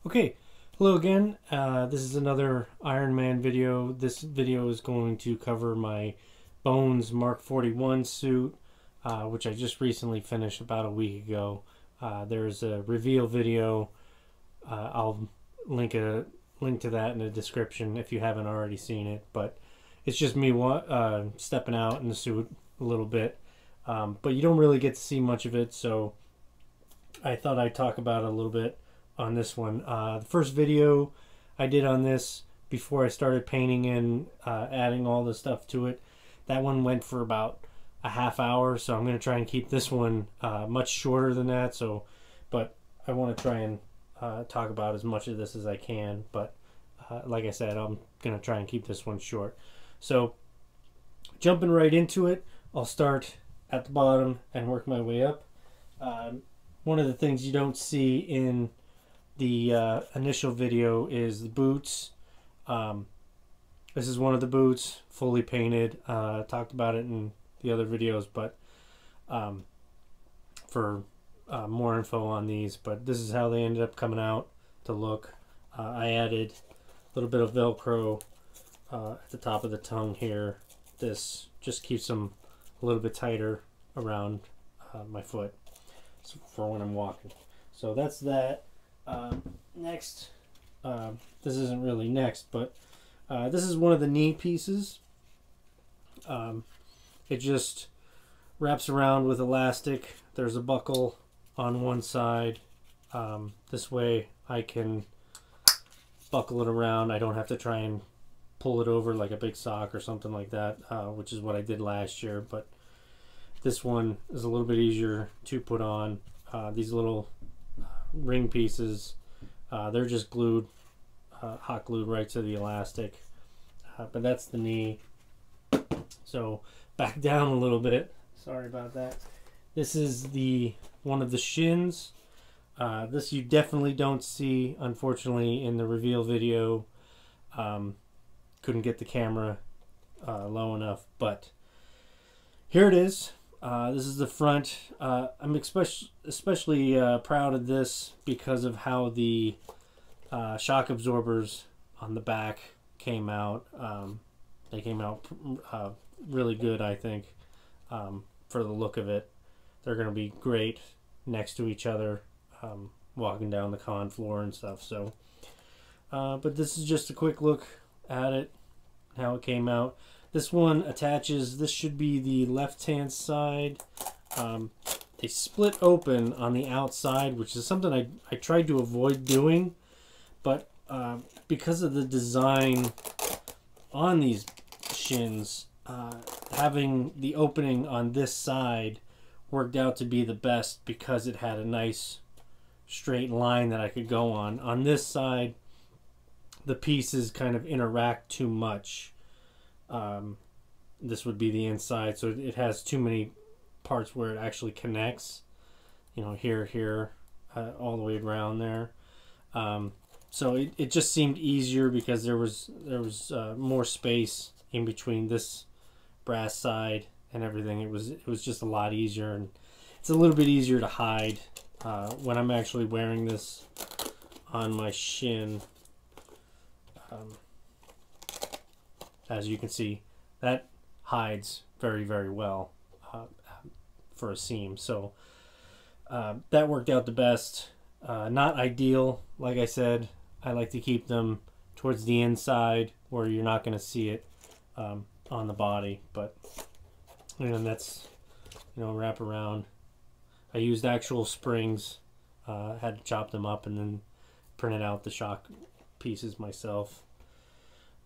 Okay, hello again. This is another Iron Man video. This video is going to cover my Bones Mark 41 suit, which I just recently finished about a week ago. There's a reveal video. I'll link to that in the description if you haven't already seen it. But it's just me stepping out in the suit a little bit, but you don't really get to see much of it. So I thought I'd talk about it a little bit on this one. The first video I did on this before I started painting and adding all the stuff to it, that one went for about a half hour, so I'm going to try and keep this one much shorter than that. But I want to try and talk about as much of this as I can, but like I said, I'm going to try and keep this one short. So jumping right into it, I'll start at the bottom and work my way up. One of the things you don't see in the initial video is the boots. This is one of the boots, fully painted. Talked about it in the other videos, but for more info on these, but this is how they ended up coming out to look. I added a little bit of Velcro at the top of the tongue here. This just keeps them a little bit tighter around my foot for when I'm walking. So that's that. Next, this isn't really next, but this is one of the knee pieces. It just wraps around with elastic. There's a buckle on one side. This way I can buckle it around. I don't have to try and pull it over like a big sock or something like that, which is what I did last year. But this one is a little bit easier to put on. These little ring pieces, they're just glued, hot glued right to the elastic. But that's the knee. So back down a little bit. Sorry about that. This is one of the shins. This you definitely don't see, unfortunately, in the reveal video. Couldn't get the camera low enough, but here it is. This is the front. I'm especially proud of this because of how the shock absorbers on the back came out. They came out really good, I think, for the look of it. They're going to be great next to each other, walking down the con floor and stuff. So, but this is just a quick look at it, how it came out. This one attaches. This should be the left-hand side. They split open on the outside, which is something I tried to avoid doing, but because of the design on these shins, having the opening on this side worked out to be the best because it had a nice straight line that I could go on. On this side, the pieces kind of interact too much. This would be the inside, so it has too many parts where it actually connects, you know, here, all the way around there. So it just seemed easier because there was more space in between this brass side and everything. It was just a lot easier, and it's a little bit easier to hide when I'm actually wearing this on my shin. As you can see, that hides very, very well for a seam. So that worked out the best. Not ideal, like I said. I like to keep them towards the inside where you're not going to see it on the body. But and that's, you know, wrap around. I used actual springs. Had to chop them up and then printed out the shock pieces myself.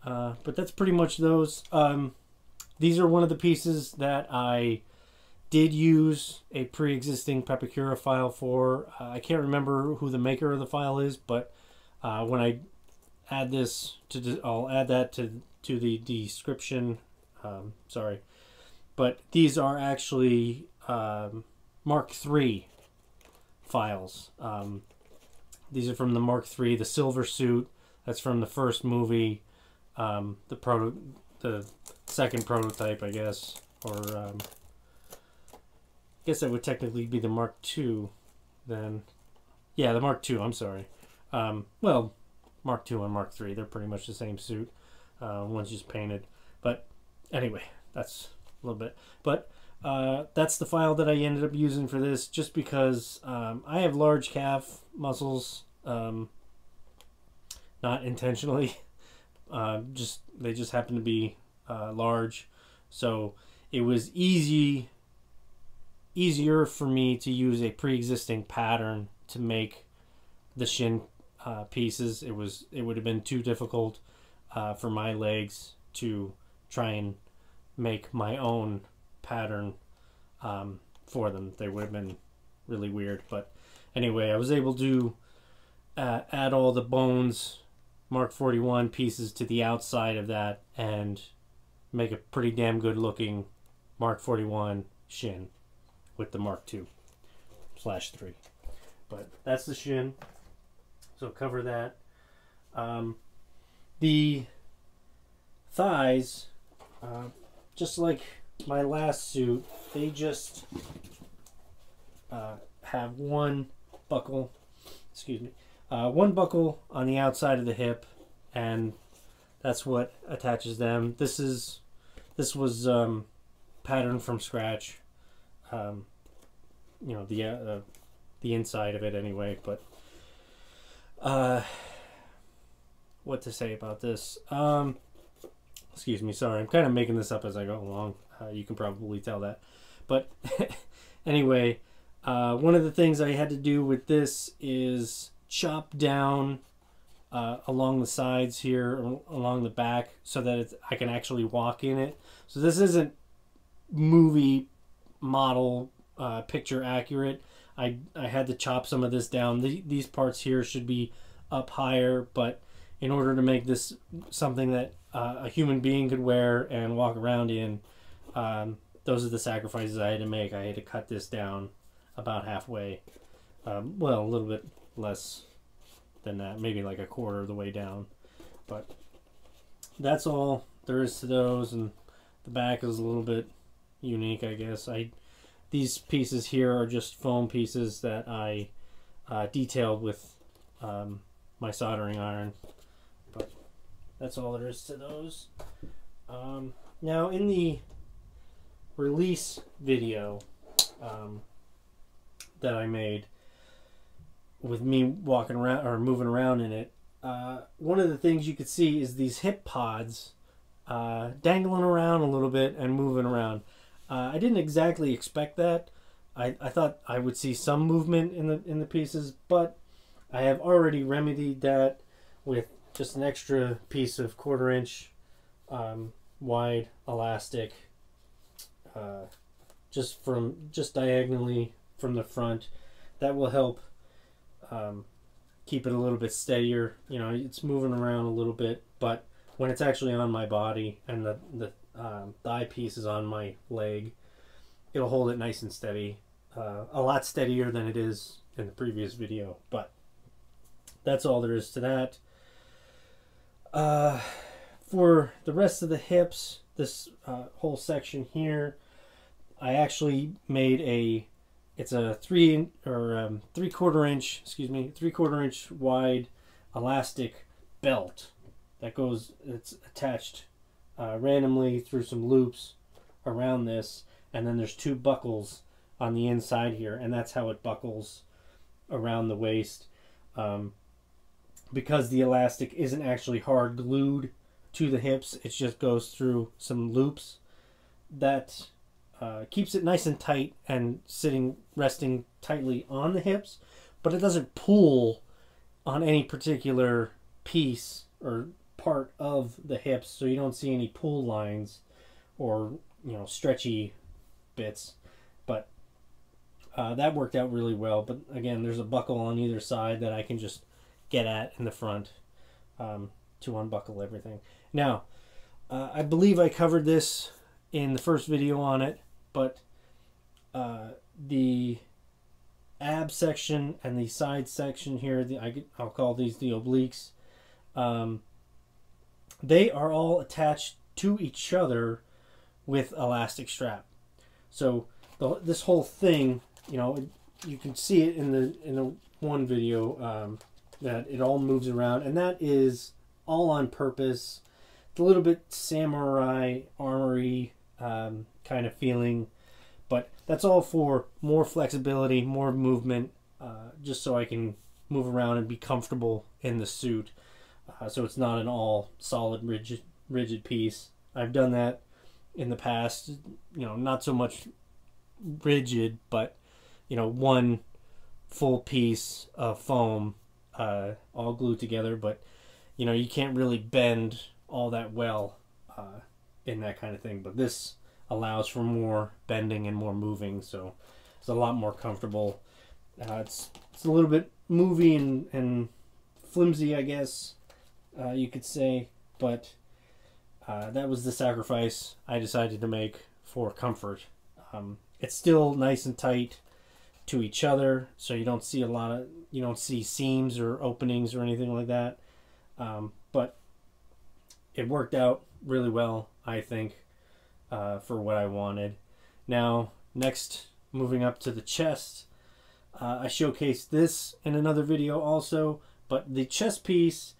But that's pretty much those. These are one of the pieces that I did use a pre-existing Pepakura file for. I can't remember who the maker of the file is, but when I add this I'll add that to the description. Sorry, but these are actually Mark III files. These are from the Mark III, the silver suit. That's from the first movie. The second prototype, I guess, or I guess that would technically be the Mark II then. Yeah, the Mark II, I'm sorry. Well, Mark II and Mark III, they're pretty much the same suit. One's just painted. But anyway, that's a little bit. But that's the file that I ended up using for this, just because I have large calf muscles, not intentionally. They just happen to be large, so it was easier for me to use a pre-existing pattern to make the shin pieces. It would have been too difficult for my legs to try and make my own pattern for them. They would have been really weird. But anyway, I was able to add all the bones Mark 41 pieces to the outside of that and make a pretty damn good looking Mark 41 shin with the Mark II/3. But that's the shin, so cover that. The thighs, just like my last suit, they just have one buckle, one buckle on the outside of the hip, and that's what attaches them. This was patterned from scratch. You know, the inside of it anyway. But what to say about this? Excuse me, sorry, I'm kind of making this up as I go along. You can probably tell that. But anyway, one of the things I had to do with this is chop down along the sides here, along the back, so that I can actually walk in it. So this isn't movie model picture accurate. I had to chop some of this down. These parts here should be up higher, but in order to make this something that a human being could wear and walk around in, those are the sacrifices I had to make. I had to cut this down about halfway. Well, a little bit less than that, maybe like a quarter of the way down. But that's all there is to those, and the back is a little bit unique, I guess. These pieces here are just foam pieces that I detailed with my soldering iron. But that's all there is to those. Now, in the release video that I made with me walking around or moving around in it, one of the things you could see is these hip pods dangling around a little bit and moving around. I didn't exactly expect that. I thought I would see some movement in the pieces, but I have already remedied that with just an extra piece of 1/4 inch wide elastic, just diagonally from the front. That will help keep it a little bit steadier. You know, it's moving around a little bit, but when it's actually on my body and the thigh piece is on my leg, it'll hold it nice and steady. A lot steadier than it is in the previous video. But that's all there is to that. For the rest of the hips, this whole section here, I actually made it's a 3/4 inch wide elastic belt that goes, it's attached randomly through some loops around this, and then there's 2 buckles on the inside here, and that's how it buckles around the waist. Because the elastic isn't actually hard glued to the hips, it just goes through some loops. That keeps it nice and tight and resting tightly on the hips, but it doesn't pull on any particular piece or part of the hips, so you don't see any pull lines or, you know, stretchy bits. But that worked out really well. But again, there's a buckle on either side that I can just get at in the front to unbuckle everything. Now, I believe I covered this in the first video on it, but the ab section and the side section here, I'll call these the obliques, they are all attached to each other with elastic strap. So this whole thing, you know, you can see it in the one video. that it all moves around, and that is all on purpose. It's a little bit samurai armory kind of feeling, but that's all for more flexibility, more movement, just so I can move around and be comfortable in the suit. So it's not an all solid rigid piece. I've done that in the past, you know, not so much rigid, but you know, one full piece of foam all glued together. But you know, you can't really bend all that well in that kind of thing, but this allows for more bending and more moving, so it's a lot more comfortable. It's a little bit movey and flimsy, I guess you could say, but that was the sacrifice I decided to make for comfort. It's still nice and tight to each other, so you don't see seams or openings or anything like that. But it worked out really well, I think, for what I wanted. Now, next, moving up to the chest, I showcased this in another video also, but the chest piece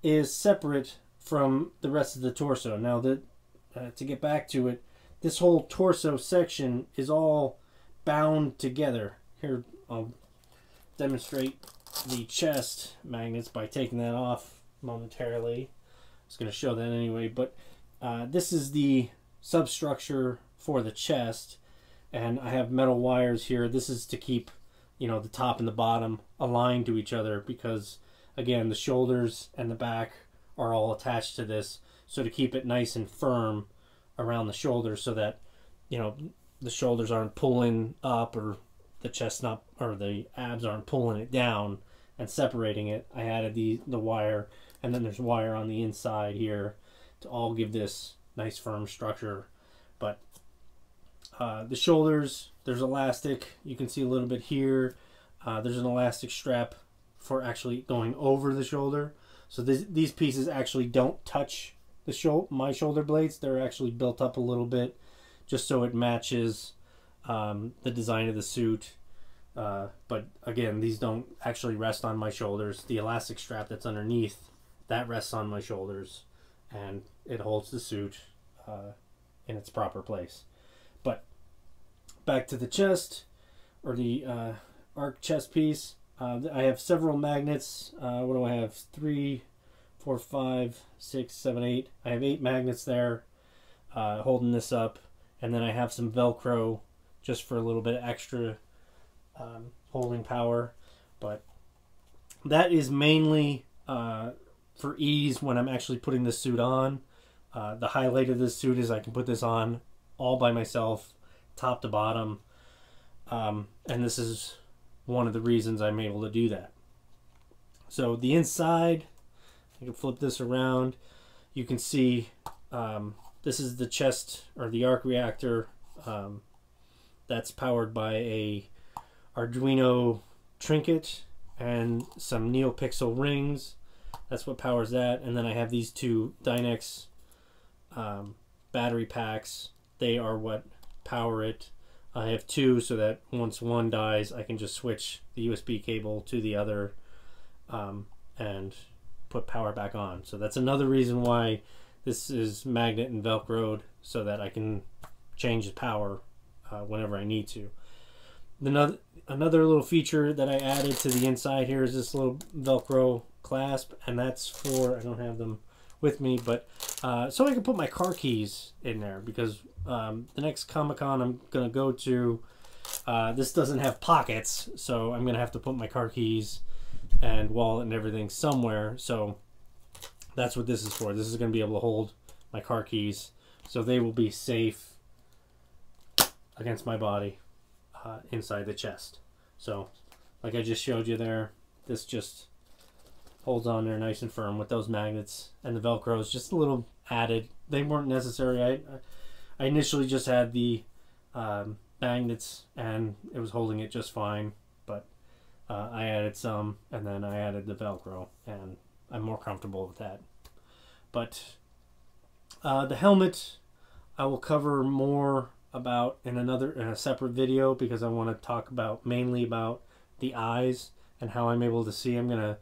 is separate from the rest of the torso. Now, to get back to it, this whole torso section is all bound together. Here, I'll demonstrate the chest magnets by taking that off momentarily. I was going to show that anyway, but this is the substructure for the chest, and I have metal wires here. This is to keep, you know, the top and the bottom aligned to each other, because again, the shoulders and the back are all attached to this, so to keep it nice and firm around the shoulders, so that, you know, the shoulders aren't pulling up, or the chest not, or the abs aren't pulling it down and separating it. I added the wire, and then there's wire on the inside here to all give this nice firm structure. But the shoulders, there's elastic. You can see a little bit here. There's an elastic strap for actually going over the shoulder. So these pieces actually don't touch my shoulder blades. They're actually built up a little bit just so it matches the design of the suit. But again, these don't actually rest on my shoulders. The elastic strap that's underneath, that rests on my shoulders, and it holds the suit in its proper place. But back to the chest, or the arc chest piece. I have several magnets. What do I have? 3, 4, 5, 6, 7, 8. I have 8 magnets there holding this up, and then I have some Velcro just for a little bit extra holding power. But that is mainly for ease when I'm actually putting this suit on. The highlight of this suit is I can put this on all by myself, top to bottom, and this is one of the reasons I'm able to do that. So the inside, I can flip this around. You can see this is the chest, or the arc reactor, that's powered by a Arduino trinket and some NeoPixel rings. That's what powers that. And then I have these 2 Dynex battery packs. They are what power it. I have 2 so that once one dies, I can just switch the USB cable to the other and put power back on. So that's another reason why this is magnet and Velcroed, so that I can change the power whenever I need to. Another little feature that I added to the inside here is this little Velcro clasp, and that's for, I don't have them with me, but so I can put my car keys in there, because the next Comic-Con I'm gonna go to, this doesn't have pockets, so I'm gonna have to put my car keys and wallet and everything somewhere. So that's what this is for. This is gonna be able to hold my car keys, so they will be safe against my body inside the chest. So like I just showed you there, this just holds on there nice and firm with those magnets, and the Velcro is just a little added. They weren't necessary. I initially just had the magnets and it was holding it just fine, but I added some, and then I added the Velcro, and I'm more comfortable with that. But the helmet I will cover more about in a separate video, because I want to talk about mainly about the eyes and how I'm able to see. I'm gonna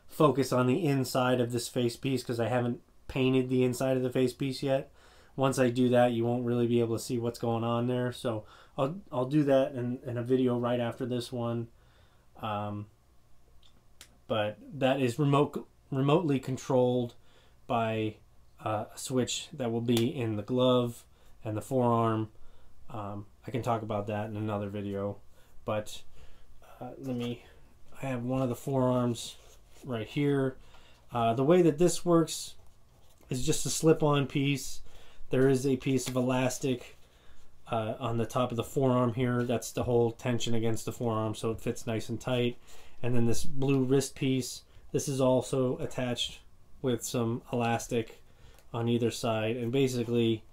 focus on the inside of this face piece because I haven't painted the inside of the face piece yet. Once I do that, you won't really be able to see what's going on there. So I'll do that in a video right after this one. But that is remotely controlled by a switch that will be in the glove and the forearm. I can talk about that in another video, but I have one of the forearms right here. The way that this works is just a slip-on piece. There is a piece of elastic on the top of the forearm here. That's to hold tension against the forearm so it fits nice and tight. And then this blue wrist piece, this is also attached with some elastic on either side. And basically,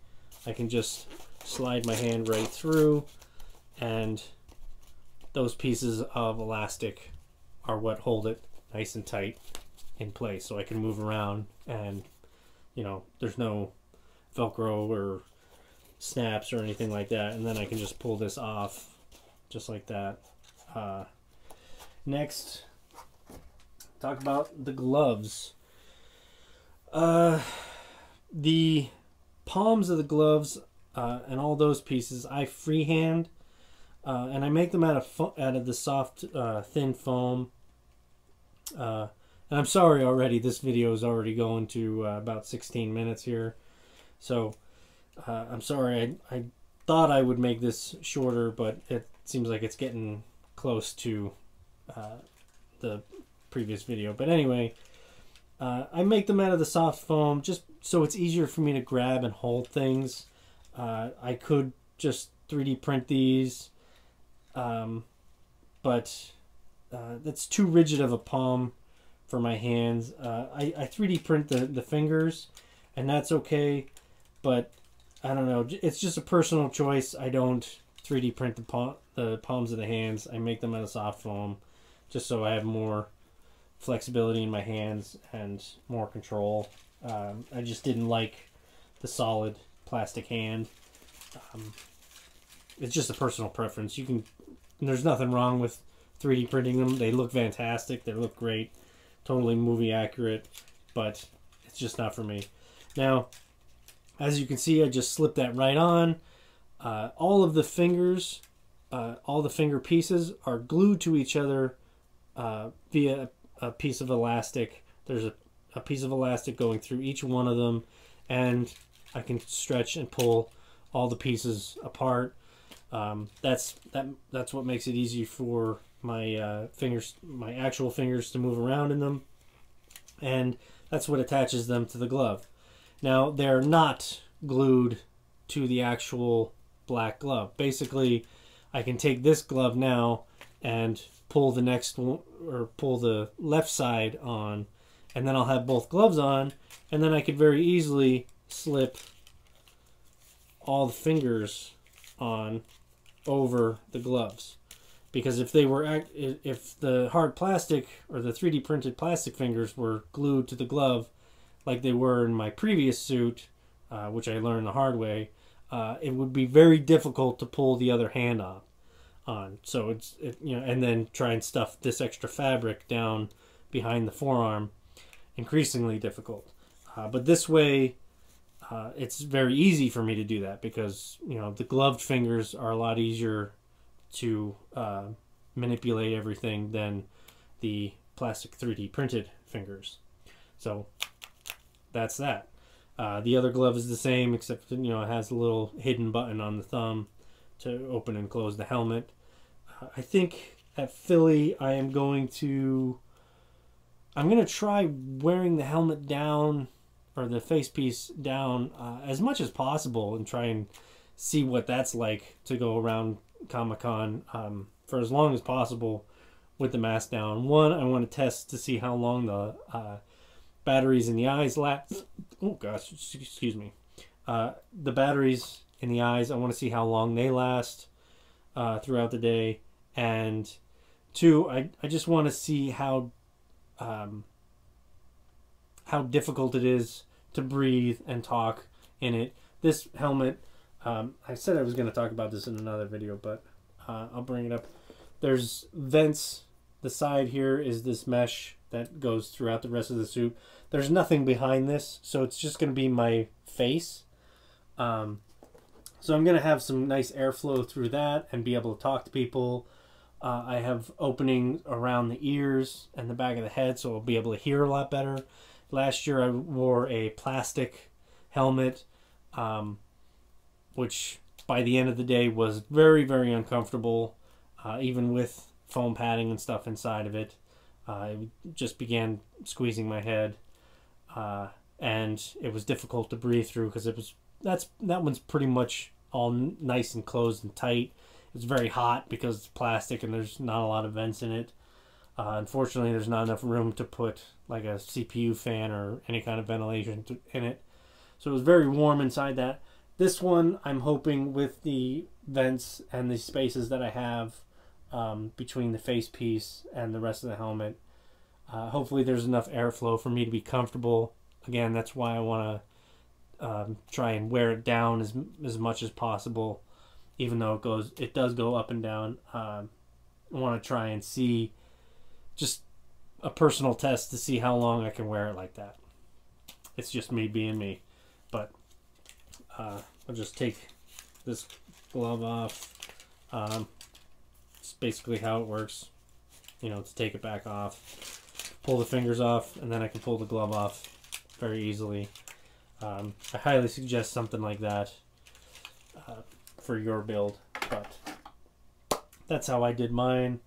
I can just slide my hand right through, and those pieces of elastic are what hold it nice and tight in place, so I can move around, and you know, there's no Velcro or snaps or anything like that. And then I can just pull this off just like that. Next, talk about the gloves. The palms of the gloves and all those pieces I freehand, and I make them out of the soft thin foam. And I'm sorry already, this video is already going to about 16 minutes here. So I'm sorry, I thought I would make this shorter, but it seems like it's getting close to the previous video. But anyway, I make them out of the soft foam just so it's easier for me to grab and hold things. I could just 3D print these, but that's too rigid of a palm for my hands. I 3D print the fingers, and that's okay, but I don't know, it's just a personal choice. I don't 3D print the palms of the hands. I make them out of soft foam just so I have more flexibility in my hands and more control. I just didn't like the solid plastic hand. It's just a personal preference. There's nothing wrong with 3D printing them. They look fantastic. They look great. Totally movie accurate, but it's just not for me. Now, as you can see, I just slipped that right on. All of the fingers, all the finger pieces are glued to each other via a piece of elastic. There's a piece of elastic going through each one of them, and I can stretch and pull all the pieces apart. That's what makes it easy for my fingers, my actual fingers, to move around in them, and that's what attaches them to the glove. Now, they're not glued to the actual black glove. Basically, I can take this glove now and pull the next one, or pull the left side on, and then I'll have both gloves on, and then I could very easily slip all the fingers on over the gloves. Because if the hard plastic or the 3D printed plastic fingers were glued to the glove like they were in my previous suit, which I learned the hard way, it would be very difficult to pull the other hand on. So and then try and stuff this extra fabric down behind the forearm, increasingly difficult. But this way, it's very easy for me to do that because the gloved fingers are a lot easier to manipulate everything than the plastic 3D printed fingers. So that's that. The other glove is the same, except it has a little hidden button on the thumb to open and close the helmet. I think at Philly I'm going to try wearing the helmet down, or the face piece down, as much as possible, and try and see what that's like to go around Comic-Con for as long as possible with the mask down. One, I want to test to see how long the batteries in the eyes last. Oh gosh, excuse me. The batteries in the eyes, I want to see how long they last throughout the day. And two, I just want to see how difficult it is to breathe and talk in it. This helmet, I said I was going to talk about this in another video, but I'll bring it up. There's vents The side here is this mesh that goes throughout the rest of the suit. There's nothing behind this, so it's just going to be my face. So I'm going to have some nice airflow through that and be able to talk to people. I have openings around the ears and the back of the head, so I'll be able to hear a lot better. Last year I wore a plastic helmet, which by the end of the day was very, very uncomfortable, even with foam padding and stuff inside of it. It just began squeezing my head, and it was difficult to breathe through because that one's pretty much all nice and closed and tight. It's very hot because it's plastic and there's not a lot of vents in it. Unfortunately, there's not enough room to put like a CPU fan or any kind of ventilation in it. So it was very warm inside that. This one, I'm hoping with the vents and the spaces that I have between the face piece and the rest of the helmet, hopefully there's enough airflow for me to be comfortable. Again, that's why I want to try and wear it down as much as possible, even though it does go up and down. I want to try and see just a personal test to see how long I can wear it like that. It's just me being me. But I'll just take this glove off. It's basically how it works, to take it back off, pull the fingers off, and then I can pull the glove off very easily. I highly suggest something like that for your build, but that's how I did mine.